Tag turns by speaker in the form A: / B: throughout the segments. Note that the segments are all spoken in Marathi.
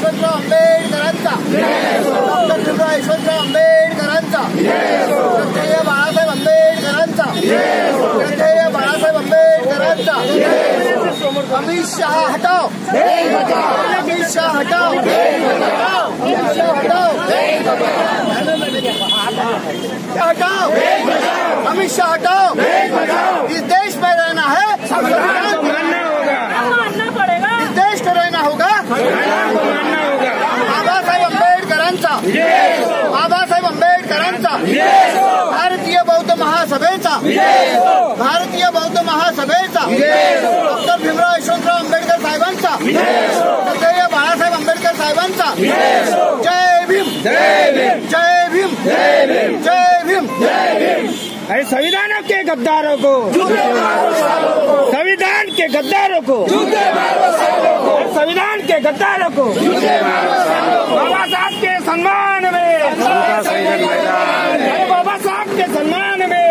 A: यशवंतराव आंबेडकरांचा, डॉक्टर भीमराव यशवंतराव आंबेडकरांचा, श्रद्धेय बाळासाहेब आंबेडकरांचा, श्रद्धेय बाळासाहेब आंबेडकरांचा। अमित शहा हटाओ, अमित शहा हटाओ, अमित शहा हटाओ, हटाओ, अमित शाह हटाओ। इस देश में रहना है, इस देश को रहना होगा। बाबासाहेब आंबेडकरांचा, बाबासाहेब आंबेडकरांचा, भारतीय बौद्ध महासभेचा, भारतीय बौद्ध महासभेचा, डॉक्टर भीमराव यशवंतराव आंबेडकर साहेबांचा, श्रद्धेय बाळासाहेब आंबेडकर साहेबांचा। जय भीम, जय भीम, जय भीम, जय भीम, जय भीम, जय भीम।
B: संविधान के गद्दारों को, संविधान के गद्दारों को, संविधान के गद्दारों को बाबा साहब के सम्मान में, बाबा साहब के सम्मान में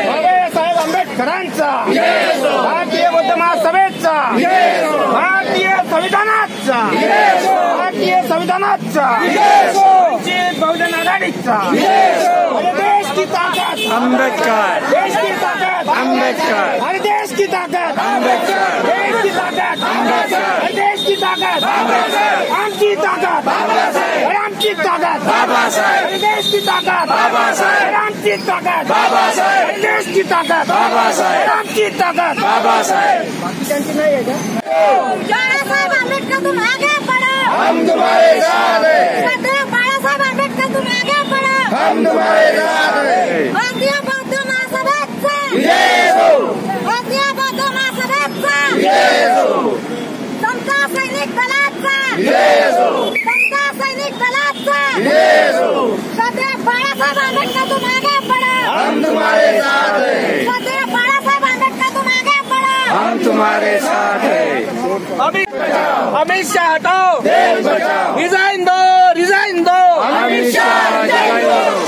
B: बाबासाहेब आंबेडकरांचा, भारतीय बौद्ध महासभेचा, भारतीय संविधानाचा, भारतीय संविधानाचा, वंचित बहुजन आघाडीचा, देश की ताकत आंबेडकर, देश की ताकत आंबेडकर, हर देश की ताकत आंबेडकर, देश की ताकत आंबेडकर, देश की ताकत आंबेडकर, आमची ताकत बाबासाहेब, आमची ताकत बाबासाहेब, देश की ताकत बाबासाहेब, आमची ताकत बाबासाहेब, देश की ताकत बाबासाहेब, आमची ताकत बाबासाहेब। त्यांची नाही आहे का?
C: बाळासाहेब आंबेडकर तुम आगे बढ़ो,
A: हम तुम्हारे साथ हैं,
C: बाळासाहेब आंबेडकर तुम आगे बढ़ो,
A: हम तुम्हारे साथ हैं।
C: भारतीय बौद्ध महासभेचा, भारतीय बौद्ध महासभेचा, समता सैनिक दलाचा, समता सैनिक दलाचा, सध्या बाळासाहेब आंबेडकर तुम आगे बढ़ो,
A: हम तुम्हारे साथ हैं,
C: सध्या बाळासाहेब आंबेडकर तुम आगे बढ़ो,
A: हम तुम्हारे साथ हैं।
B: अमित शाह हटाओ,
A: देश बचाओ,
B: रिजाइन दो, रिजाइन दो,
A: अमित शाह हटाओ,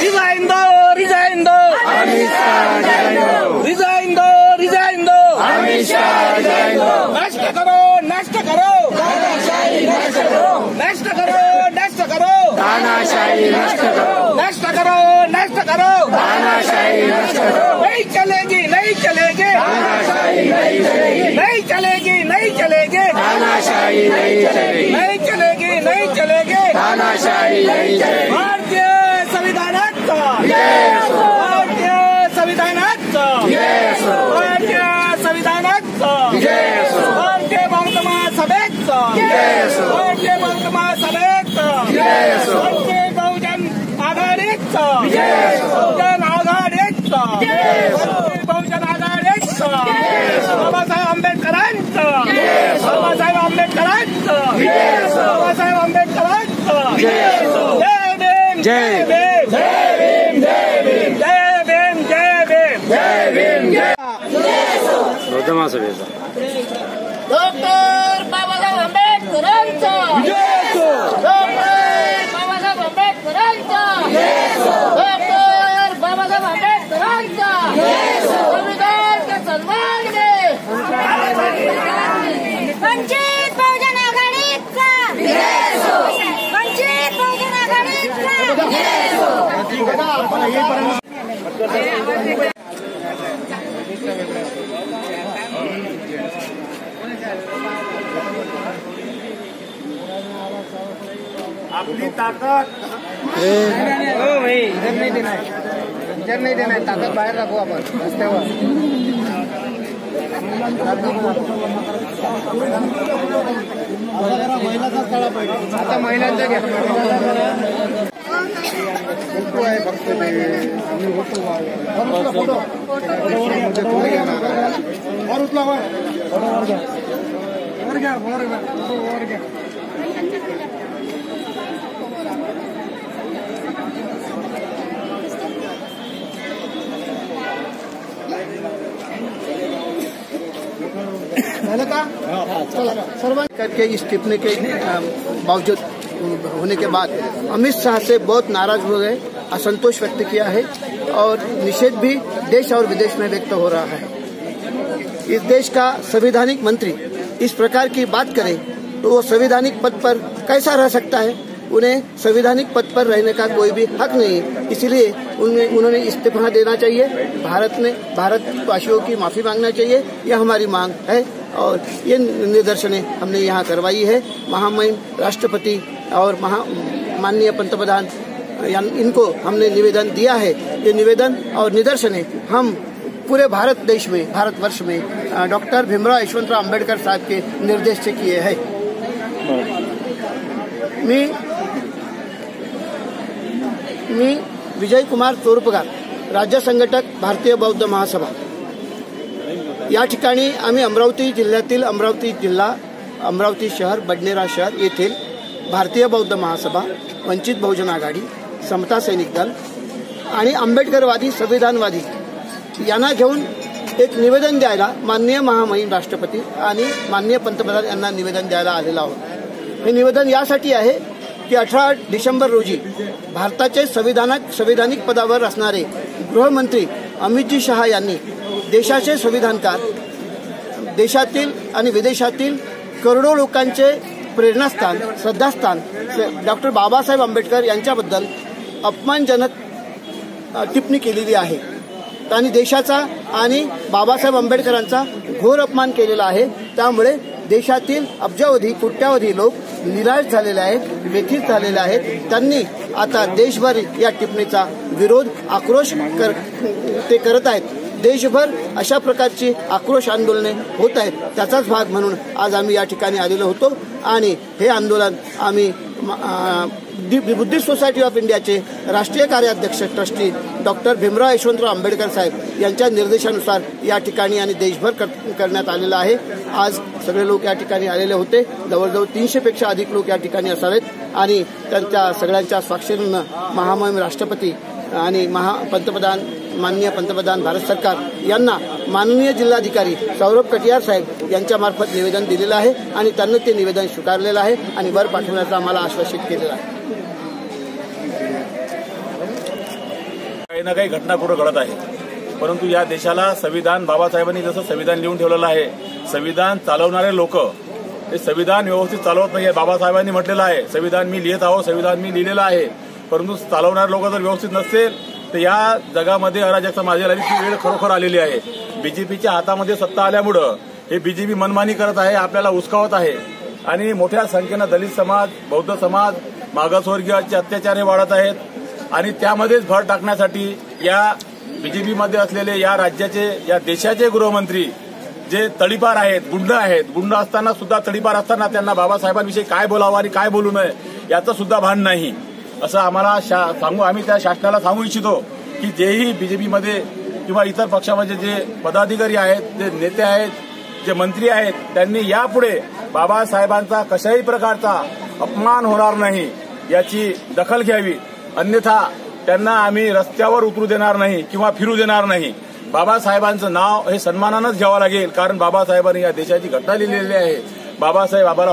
B: रिजाइन दो, रिजाइन दो,
A: अमित शाह हटाओ,
B: रिजाइन दो, रिजाइन दो,
A: अमित शाह हटाओ।
B: नष्ट करो, नष्ट करो,
A: तानाशाही नष्ट करो,
B: नष्ट करो, नष्ट करो,
A: तानाशाही नष्ट करो,
B: नष्ट करो, नष्ट करो,
A: तानाशाही नष्ट करो।
B: नहीं चलेगी, नहीं चलेगी,
A: तानाशाही नहीं चलेगी,
B: नहीं चलेगी, नहीं चलेगी,
A: तानाशाही नहीं चलेगी,
B: नहीं चलेगी, नहीं चलेगी।
A: तानाशाही नहीं चलेगी।
B: भारतीय संविधानाचा,
A: जय असो,
B: भारतीय संविधानाचा,
A: जय असो,
B: भारतीय संविधानाचा,
A: जय असो,
B: भारतीय बौद्ध महासभेचा,
A: जय असो,
B: भारतीय बौद्ध महासभेचा,
A: जय असो,
B: भारतीय बहुजन आघाडीचा,
A: जय असो,
B: बहुजन आघाडीचा,
A: जय असो,
B: बहुजन आघाडीचा, बाबासाहेब आंबेडकरांचा, बाबासाहेब आंबेडकरांचा, बाबासाहेब आंबेडकरांचा, जय भीम, जय भीम, जय भीम, जय भीम, जय भीम, जय भीम,
A: जय भीम, जय
B: बौद्ध महासभेचा
C: डॉक्टर बाबासाहेब आंबेडकरांचा, डॉक्टर बाबासाहेब आंबेडकरांचा, डॉक्टर बाबासाहेब आंबेडकरांचा, संविधान के सम्मान में वंचित बहुजन आघाडीचा, वंचित बहुजन आघाडीचा।
B: अपनी ताकत हो भाई, इधर नहीं देना है, इधर नहीं देना है, ताकत बाहेर रखो आपण रस्त्यावर। आता महिलांचा घ्या आहे फक्त ते आम्ही होतो फोटो थोडे घेणार और उतला वर घ्या, वर घ्या।
A: करके इस्तीफे के बावजूद होने के बाद अमित शाह से बहुत नाराज हो गए, असंतोष व्यक्त किया है और निषेध भी देश और विदेश में व्यक्त हो रहा है। इस देश का संवैधानिक मंत्री इस प्रकार की बात करे तो वो संवैधानिक पद पर कैसा रह सकता है? उन्हें संवैधानिक पद पर रहने का कोई भी हक नहीं है। इसलिए उन्होंने इस्तीफा देना चाहिए। भारतवासियों की माफी मांगना चाहिए, यह हमारी मांग है। और ये निदर्शनें हमने यहाँ करवाई है। महामहिम राष्ट्रपति और माननीय पंतप्रधान इनको हमने निवेदन दिया है। ये निवेदन और निदर्शनें हम पूरे भारतवर्ष में डॉक्टर भीमराव यशवंतराव आंबेडकर साहब के निर्देश से किए हैं। मी विजय कुमार तोरपगार, राज्य संघटक, भारतीय बौद्ध महासभा। या ठिकाणी आम्ही अमरावती जिल्ह्यातील अमरावती शहर, बडनेरा शहर येथील भारतीय बौद्ध महासभा, वंचित बहुजन आघाडी, समता सैनिक दल आणि आंबेडकरवादी संविधानवादी यांना घेऊन एक निवेदन द्यायला माननीय महामहिम राष्ट्रपती आणि माननीय पंतप्रधान यांना निवेदन द्यायला आलेलो आहोत। हे निवेदन यासाठी आहे की 18 डिसेंबर रोजी भारताचे संविधानिक पदावर असणारे गृहमंत्री अमितजी शहा यांनी देशाचे संविधानकार, देशातील आणि विदेशातील करोडो लोकांचे प्रेरणास्थान, श्रद्धास्थान डॉक्टर बाबासाहेब आंबेडकर यांच्याबद्दल अपमानजनक टिप्पणी केलेली आहे आणि देशाचा आणि बाबासाहेब आंबेडकरांचा घोर अपमान केलेला आहे। त्यामुळे देशातील अब्जावधी कोट्यावधी लोक निराश झालेले आहेत, व्यथित झालेले आहेत। त्यांनी आता देशभर या टिप्पणीचा विरोध, आक्रोश ते करत आहेत। देशभर अशा प्रकारची आक्रोश आंदोलने होत आहेत। त्याचाच भाग म्हणून आज आम्ही या ठिकाणी आलेलो होतो आणि हे आंदोलन आम्ही बुद्धिस्ट सोसायटी ऑफ इंडियाचे राष्ट्रीय कार्याध्यक्ष ट्रस्टी डॉक्टर भीमराव यशवंतराव आंबेडकर साहेब यांच्या निर्देशानुसार या ठिकाणी आणि देशभर करण्यात आलेलं आहे। आज सगळे लोक या ठिकाणी आलेले होते। जवळजवळ 300 पेक्षा अधिक लोक या ठिकाणी असावेत आणि त्यांच्या सगळ्यांच्या स्वाक्षरीनं महामहिम राष्ट्रपती आणि माननीय पंतप्रधान भारत सरकार यांना माननीय जिल्हाधिकारी सौरभ कटियार साहेब यांच्या मार्फत निवेदन दिलेलं आहे आणि त्यांनी ते निवेदन स्वीकारलेलं आहे आणि वर पाठवण्याचं आम्हाला आश्वासित केलेलं आहे।
D: काही ना काही घटना कुठं घडत आहे, परंतु या देशाला संविधान, बाबासाहेबांनी जसं संविधान लिहून ठेवलेलं आहे, संविधान चालवणारे लोक हे संविधान व्यवस्थित चालवत नाहीये। बाबासाहेबांनी म्हटलेलं आहे संविधान मी लिहित आहो, संविधान मी लिहिलेलं आहे, परंतु चालवणारे लोक जर व्यवस्थित नसतील तर या जगामध्ये अराजकता माजेल ती वेळ खरोखर आलेली आहे। बीजेपीच्या हातामध्ये सत्ता आल्यामुळं हे बीजेपी मनमानी करत आहे, आपल्याला उचकावत आहे आणि मोठ्या संख्येनं दलित समाज, बौद्ध समाज, मागासवर्गीयांचे अत्याचार हे वाढत आहेत आणि त्यामध्येच भर टाकण्यासाठी या बीजेपीमध्ये असलेले या राज्याचे, या देशाचे गृहमंत्री जे तडीपार आहेत, गुंड असताना सुद्धा, तडीपार असताना त्यांना बाबासाहेबांविषयी काय बोलावं आणि काय बोलू नये याचं सुद्धा भान नाही। असं आम्हाला आम्ही त्या शासनाला सांगू इच्छितो की जेही बीजेपीमध्ये किंवा इतर पक्षामध्ये जे पदाधिकारी आहेत, जे नेते आहेत, जे मंत्री आहेत, त्यांनी यापुढे बाबासाहेबांचा कशाही प्रकारचा अपमान होणार नाही याची दखल घ्यावी, अन्यथा त्यांना आम्ही रस्त्यावर उतरू देणार नाही किंवा फिरू देणार नाही। बाबासाहेबांचं नाव हे सन्मानानंच घ्यावं लागेल, कारण बाबासाहेबांनी या देशाची घटना लिहिलेली आहे। बाबासाहेब आम्हाला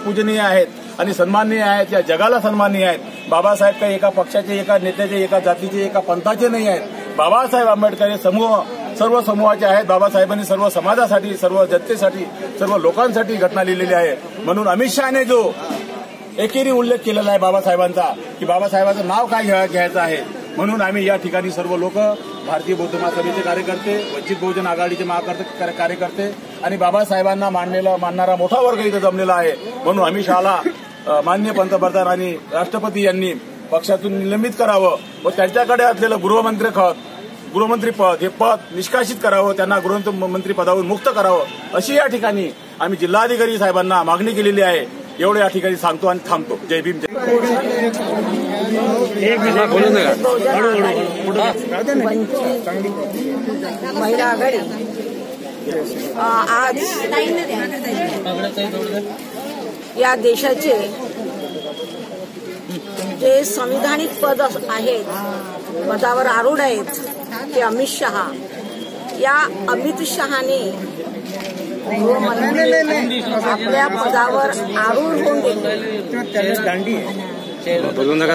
D: पूजनीय आहेत आणि सन्माननीय आहेत, या जगाला सन्माननीय आहेत। बाबासाहेब काही एका पक्षाचे, एका नेत्याचे, एका जातीचे, एका पंथाचे नाही आहेत। बाबासाहेब आंबेडकर हे सर्व समूहाचे आहेत। बाबासाहेबांनी सर्व समाजासाठी, सर्व जनतेसाठी, सर्व लोकांसाठी घटना लिहिलेली आहे। म्हणून अमित शहाने जो एकेरी उल्लेख केलेला आहे बाबासाहेबांचा, की बाबासाहेबांचं नाव काय घ्यायचं आहे, म्हणून आम्ही या ठिकाणी सर्व लोक, भारतीय बौद्ध महासभेचे कार्यकर्ते, वंचित बहुजन आघाडीचे कार्यकर्ते आणि बाबासाहेबांना मानणारा मोठा वर्ग इथं जमलेला आहे। म्हणून आम्ही शहाला माननीय पंतप्रधान आणि राष्ट्रपती यांनी पक्षातून निलंबित करावं व त्यांच्याकडे असलेलं गृहमंत्री पद हे पद निष्कासित करावं, त्यांना गृहमंत्री पदावरून मुक्त करावं अशी या ठिकाणी आम्ही जिल्हाधिकारी साहेबांना मागणी केलेली आहे। एवढे या ठिकाणी सांगतो आणि थांबतो। जय भीम, जय
C: महिला आघाडी आज या देशाचे जे संविधानिक पद आहेत, पदावर आरूढ आहेत, ते अमित शहा, या अमित शहाने आपल्या पदावर आरूढ होऊन गेले।
E: बोलून नका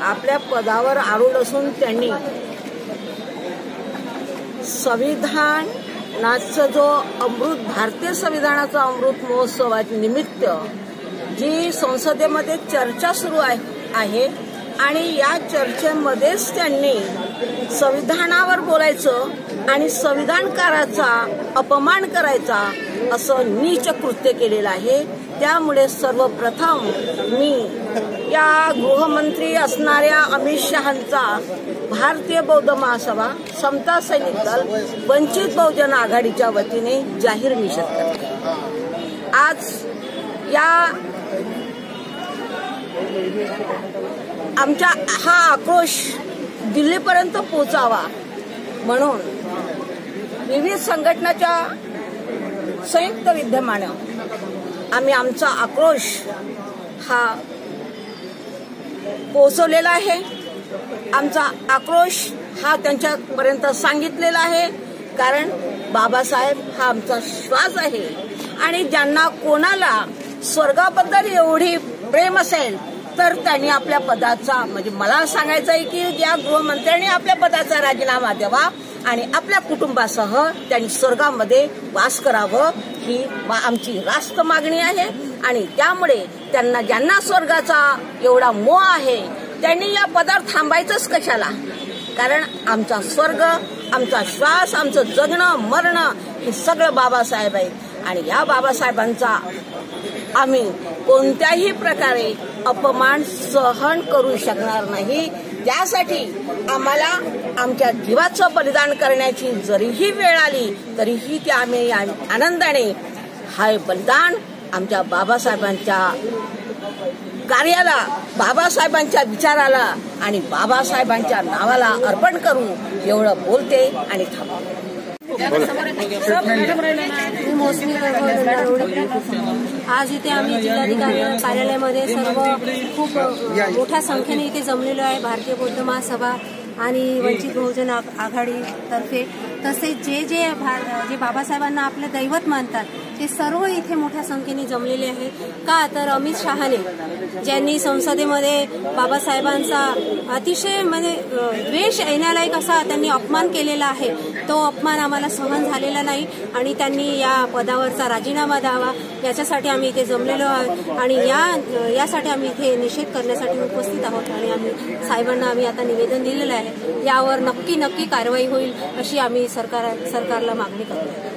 C: आपल्या पदावर आरूढ असून त्यांनी संविधान
E: नाचचा जो भारतीय संविधानाचा अमृत महोत्सवानिमित्त जी संसदेमध्ये चर्चा सुरू आहे आणि या चर्चेमध्येच त्यांनी संविधानावर बोलायचं आणि संविधानकाराचा अपमान करायचा असं नीच कृत्य केलेलं आहे. त्यामुळे सर्वप्रथम मी या गृहमंत्री असणाऱ्या अमित शहांचा भारतीय बौद्ध महासभा, समता सैनिक दल, वंचित बहुजन आघाडीच्या वतीने जाहीर निषेध करते. आज या आमचा हा आक्रोश दिल्लीपर्यंत पोहोचावा म्हणून विविध संघटनाच्या संयुक्त विद्यमानं आम्ही आमचा आक्रोश हा पोहोचवलेला आहे. आमचा आक्रोश हा त्यांच्यापर्यंत सांगितलेला आहे, कारण बाबासाहेब हा आमचा श्वास आहे आणि ज्यांना कोणाला स्वर्गाबद्दल एवढी प्रेम असेल तर त्यांनी आपल्या पदाचा, म्हणजे मला सांगायचं आहे की या गृहमंत्र्यांनी आपल्या पदाचा राजीनामा द्यावा आणि आपल्या कुटुंबासह त्यांनी स्वर्गामध्ये वास करावं, ही आमची रास्त मागणी आहे. आणि त्यामुळे ज्यांना स्वर्गाचा एवढा मोह आहे त्यांनी या पदावर थांबायचंच कशाला, कारण आमचा स्वर्ग, आमचा श्वास, आमचं जगणं मरणं हे सगळं बाबासाहेब आहेत आणि या बाबासाहेबांचा आम्ही कोणत्याही प्रकारे अपमान सहन करू शकणार नाही. त्यासाठी आम्हाला आमच्या जीवाचं बलिदान करण्याची जरीही वेळ आली तरीही ते आम्ही आनंदाने हे बलिदान आमच्या बाबासाहेबांच्या कार्याला, बाबासाहेबांच्या विचाराला आणि बाबासाहेबांच्या नावाला अर्पण करू एवढं बोलते आणि थांबते.
F: आज इथे आम्ही जिल्हाधिकारी कार्यालयामध्ये सर्व खूप मोठ्या संख्येने इथे जमलेलो आहे. भारतीय बौद्ध महासभा आणि वंचित बहुजन आघाडीतर्फे तसेच जे बाबासाहेबांना आपले दैवत मानतात ते सर्व इथे मोठ्या संख्येने जमलेले आहेत. का तर अमित शहाने ज्यांनी संसदेमध्ये बाबासाहेबांचा अतिशय म्हणजे द्वेष येण्यालायक असा त्यांनी अपमान केलेला आहे, तो अपमान आम्हाला सहन झालेला नाही आणि त्यांनी या पदावरचा राजीनामा द्यावा याच्यासाठी आम्ही इथे जमलेलो आहोत आणि यासाठी आम्ही इथे निषेध करण्यासाठी उपस्थित आहोत आणि आम्ही साहेबांना आम्ही आता निवेदन दिलेलं आहे. यावर नक्की कारवाई होईल अशी आम्ही सरकारला मागणी करतो.